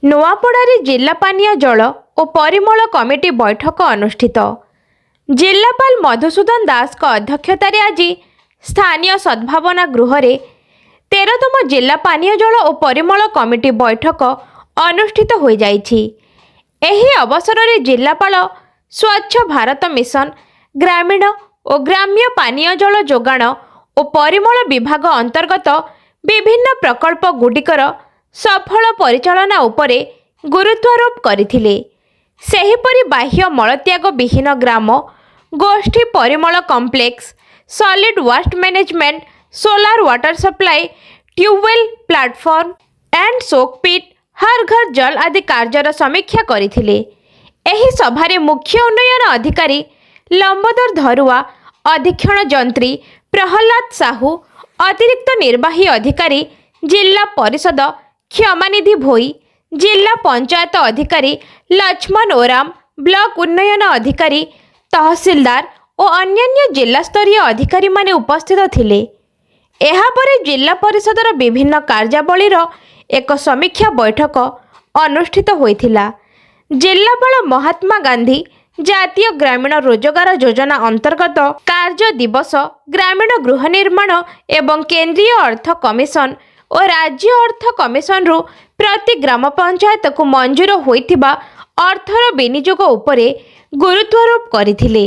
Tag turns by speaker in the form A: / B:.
A: ନୂଆପଡ଼ାରେ ଜିଲ୍ଲା ପାନୀୟ ଜଳ ଓ ପରିମଳ କମିଟି ବୈଠକ ଅନୁଷ୍ଠିତ। ଜିଲ୍ଲାପାଳ ମଧୁସୂଦନ ଦାସଙ୍କ ଅଧ୍ୟକ୍ଷତାରେ ଆଜି ସ୍ଥାନୀୟ ସଦ୍ଭାବନା ଗୃହରେ 13ତମ ଜିଲ୍ଲା ପାନୀୟ ଜଳ ଓ ପରିମଳ କମିଟି ବୈଠକ ଅନୁଷ୍ଠିତ ହୋଇଯାଇଛି। ଏହି ଅବସରରେ ଜିଲ୍ଲାପାଳ ସ୍ୱଚ୍ଛ ଭାରତ ମିଶନ, ଗ୍ରାମୀଣ ଓ ଗ୍ରାମ୍ୟ ପାନୀୟ ଜଳ ଯୋଗାଣ ଓ ପରିମଳ ବିଭାଗ ଅନ୍ତର୍ଗତ ବିଭିନ୍ନ ପ୍ରକଳ୍ପଗୁଡ଼ିକର ସଫଳ ପରିଚାଳନା ଉପରେ ଗୁରୁତ୍ୱାରୋପ କରିଥିଲେ। ସେହିପରି ବାହ୍ୟ ମଳତ୍ୟାଗ ବିହୀନ ଗ୍ରାମ, ଗୋଷ୍ଠୀ ପରିମଳ complex, solid waste management, solar water supply, tubewell platform and soak pit, Har Ghar Jal ଆଦି କାର୍ଯ୍ୟର ସମୀକ୍ଷା କରିଥିଲେ। ଏହି ସଭାରେ ମୁଖ୍ୟ ଉନ୍ନୟନ ଅଧିକାରୀ ଲମ୍ବୋଦର ଧରୁଆ, ଅଧୀକ୍ଷଣ ଯନ୍ତ୍ରୀ ପ୍ରହଲ୍ଲାଦ ସାହୁ, ଅତିରିକ୍ତ ନିର୍ବାହୀ ଅଧିକାରୀ ଜିଲ୍ଲା ପରିଷଦ କ୍ଷମାନିଧି ଭୋଇ, ଜିଲ୍ଲା ପଞ୍ଚାୟତ ଅଧିକାରୀ ଲକ୍ଷ୍ମଣ ଓରାମ, ବ୍ଲକ ଉନ୍ନୟନ ଅଧିକାରୀ, ତହସିଲଦାର ଓ ଅନ୍ୟାନ୍ୟ ଜିଲ୍ଲାସ୍ତରୀୟ ଅଧିକାରୀମାନେ ଉପସ୍ଥିତ ଥିଲେ। ଏହାପରେ ଜିଲ୍ଲା ପରିଷଦର ବିଭିନ୍ନ କାର୍ଯ୍ୟାବଳୀର ଏକ ସମୀକ୍ଷା ବୈଠକ ଅନୁଷ୍ଠିତ ହୋଇଥିଲା। ଜିଲ୍ଲାପାଳ ମହାତ୍ମା ଗାନ୍ଧୀ ଜାତୀୟ ଗ୍ରାମୀଣ ରୋଜଗାର ଯୋଜନା ଅନ୍ତର୍ଗତ କାର୍ଯ୍ୟ ଦିବସ, ଗ୍ରାମୀଣ ଗୃହ ନିର୍ମାଣ ଏବଂ କେନ୍ଦ୍ରୀୟ ଅର୍ଥ କମିଶନ ଓ ରାଜ୍ୟ ଅର୍ଥ କମିଶନରୁ ପ୍ରତି ଗ୍ରାମ ପଞ୍ଚାୟତକୁ ମଞ୍ଜୁର ହୋଇଥିବା ଅର୍ଥର ବିନିଯୋଗ ଉପରେ ଗୁରୁତ୍ୱାରୋପ କରିଥିଲେ।